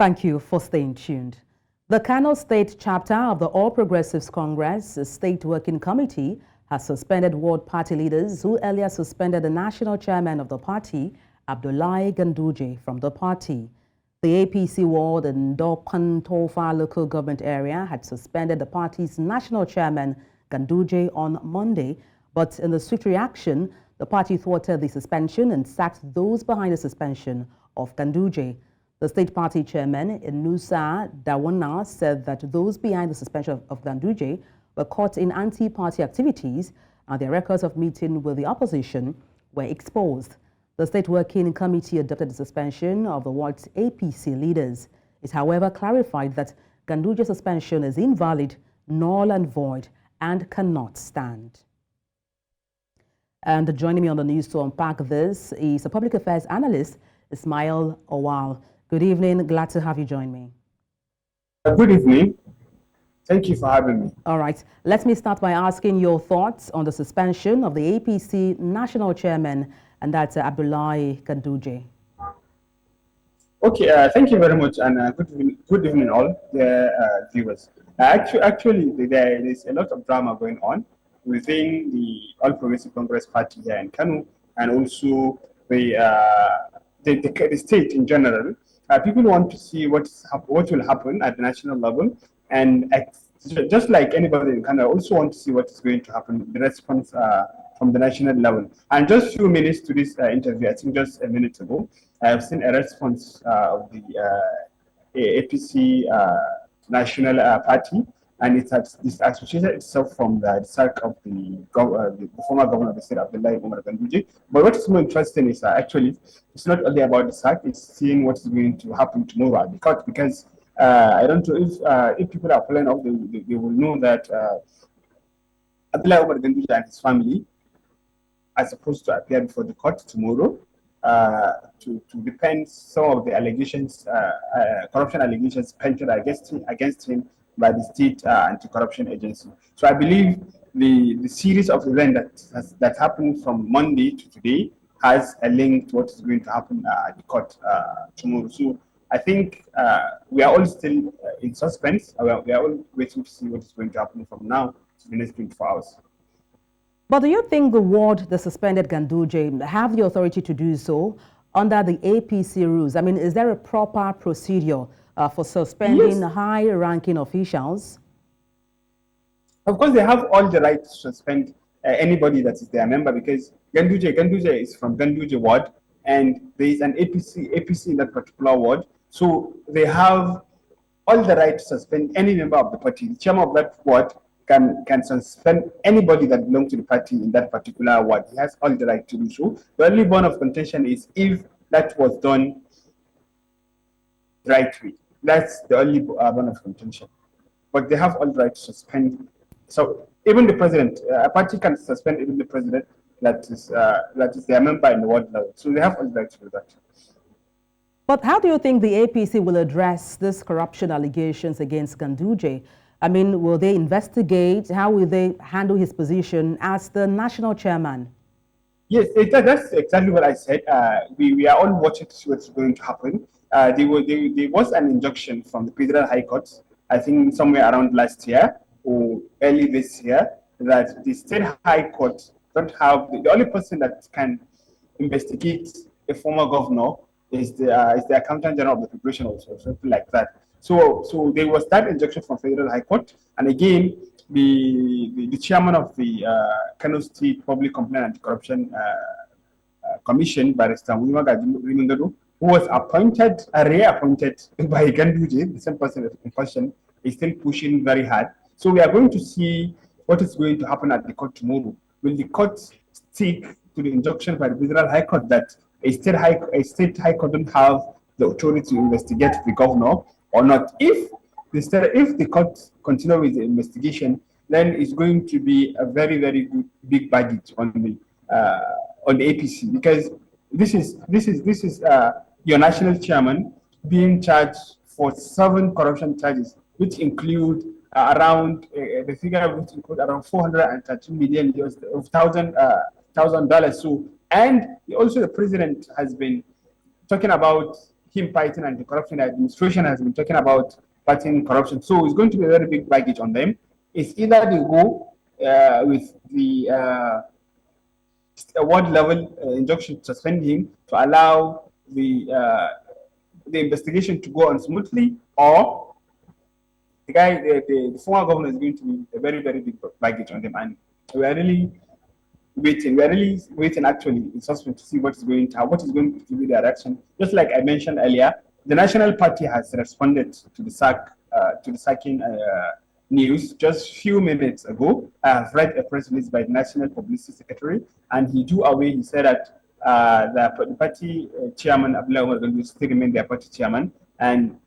Thank you for staying tuned. The Kano State chapter of the All Progressives Congress State Working Committee has suspended ward party leaders who earlier suspended the national chairman of the party, Abdullahi Ganduje, from the party. The APC ward in Dawkin Tofa Local Government area had suspended the party's national chairman, Ganduje, on Monday, but in the swift reaction, the party thwarted the suspension and sacked those behind the suspension of Ganduje. The state party chairman, Inusa Dawanau, said that those behind the suspension of Ganduje were caught in anti-party activities and their records of meeting with the opposition were exposed. The State Working Committee adopted the suspension of the ward's APC leaders. It, however, clarified that Ganduje's suspension is invalid, null and void, and cannot stand. And joining me on the news to unpack this is a public affairs analyst, Ismail Auwal. Good evening. Glad to have you join me. Good evening. Thank you for having me. All right. Let me start by asking your thoughts on the suspension of the APC national chairman, and that's Abdullahi Ganduje. Okay. Thank you very much, and good evening, all the viewers. Actually, there is a lot of drama going on within the All Progressive Congress Party here in Kano, and also the state in general. People want to see what will happen at the national level, and just like anybody in Canada, also want to see what is going to happen, the response from the national level. And just few minutes to this interview, I think just a minute ago, I have seen a response of the APC national party, and it has disassociated itself from the sack of the former governor of the state, Abdullahi Ganduje. But what is more interesting is actually it's not only about the sack; it's seeing what is going to happen tomorrow at the court. Because I don't know if people are following up, they will know that Abdullahi Ganduje and his family are supposed to appear before the court tomorrow to defend some of the allegations, corruption allegations painted against him by the state anti-corruption agency. So I believe the series of events that happened from Monday to today has a link to what is going to happen at the court tomorrow. So I think we are all still in suspense. We are all waiting to see what is going to happen from now to the next 24 hours. But do you think the ward that suspended Ganduje have the authority to do so under the APC rules? I mean, is there a proper procedure for suspending high-ranking officials? Of course, they have all the right to suspend anybody that is their member, because Ganduje is from Ganduje ward, and there is an APC in that particular ward. So they have all the right to suspend any member of the party. The chairman of that ward can suspend anybody that belongs to the party in that particular ward. He has all the right to do so. The only bone of contention is if that was done right way. That's the only bone of contention. But they have all the right to suspend. So even the president, a party can suspend even the president that is their member in the ward level. So they have all the right to do that. But how do you think the APC will address these corruption allegations against Ganduje? I mean, will they investigate? How will they handle his position as the national chairman? Yes, that's exactly what I said. We are all watching to see what's going to happen. There was an injunction from the Federal High Court, I think somewhere around last year or early this year, that the State High Court don't have the only person that can investigate a former governor is the Accountant General of the Federation, also something like that. So there was that injunction from Federal High Court, and again the chairman of the Kano State Public Complaint and Corruption Commission, Barrister Inusa, who was appointed, reappointed by Ganduje, the same person in question, is still pushing very hard. So we are going to see what is going to happen at the court tomorrow. Will the court stick to the injunction by the Federal High Court that a state high court don't have the authority to investigate the governor or not? If the court continue with the investigation, then it's going to be a very, very big baggage on the APC, because this is your national chairman being charged for 7 corruption charges, which include around the figure which include around $413 million thousand dollars. So, and also the president has been talking about him fighting anti-corruption. The administration has been talking about fighting corruption. So it's going to be a very big baggage on them. It's either they go with the award level injunction to suspend him to allow the investigation to go on smoothly, or the guy, the former governor, is going to be a very, very big baggage on them. And we are really waiting. We are really waiting, actually, in suspense to see what is going to be their action. Just like I mentioned earlier, the National Party has responded to the sacking news just a few minutes ago. I have read a press release by the National Publicity Secretary, and he said that the party chairman, Abdullahi Ganduje, still remain their party chairman, and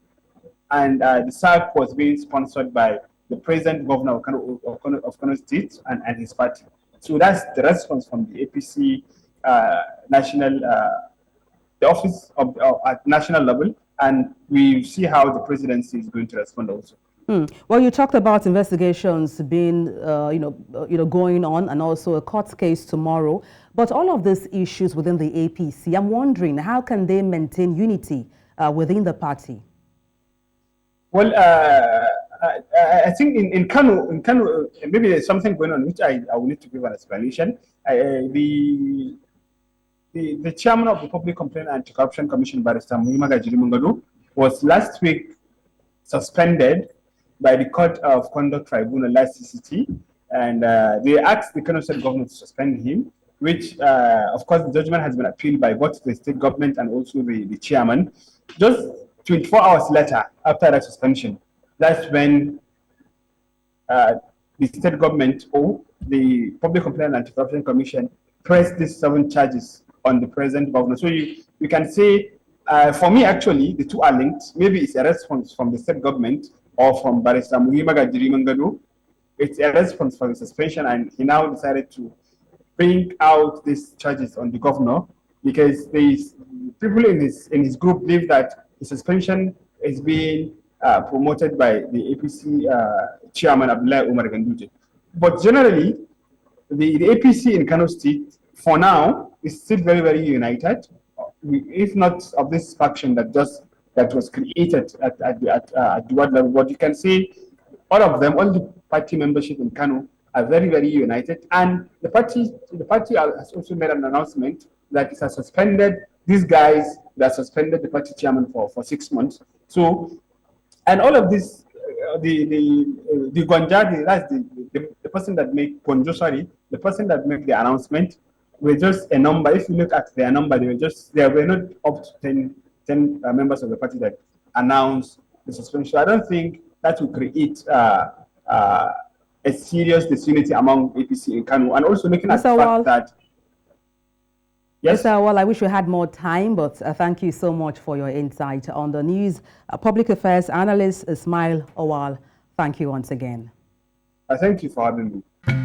the sack was being sponsored by the present governor of Kano State and his party. So that's the response from the APC national, the office at national level, and we see how the presidency is going to respond also. Well, you talked about investigations being, going on, and also a court case tomorrow. But all of these issues within the APC, I'm wondering, how can they maintain unity within the party? Well, I think in Kano, maybe there's something going on which I will need to give an explanation. The chairman of the Public Complaint and Anti-Corruption Commission, Barrister Muhima was last week suspended by the Court of Conduct Tribunal, last CCT, and they asked the Kano State government to suspend him, which, of course, the judgment has been appealed by both the state government and also the chairman. Just 24 hours later, after that suspension, that's when the state government or the Public Complaint and Anti-Corruption Commission pressed these 7 charges on the present governor. So you can say, for me, actually, the two are linked. Maybe it's a response from the state government or from Barrister Muhima Ganduje. It's a response for the suspension, and he now decided to bring out these charges on the governor because people in his group believe that the suspension is being promoted by the APC chairman, Abdullahi Ganduje. But generally, the APC in Kano State, for now, is still very, very united, if not of this faction that was created at the ward level. But you can see all of them, all the party membership in Kano are very, very united. And the party has also made an announcement that it has suspended these guys that suspended the party chairman for 6 months. So, and all of this, the Gonja, that's the person that made the person that made the announcement, were just a number. If you look at their number, they were not up to 10 members of the party that announced the suspension. So I don't think that will create a serious disunity among APC in Kano. And also looking at the fact that, yes, Mr. Auwal, I wish we had more time, but thank you so much for your insight on the news. Public Affairs Analyst Ismail Auwal, thank you once again. Thank you for having me.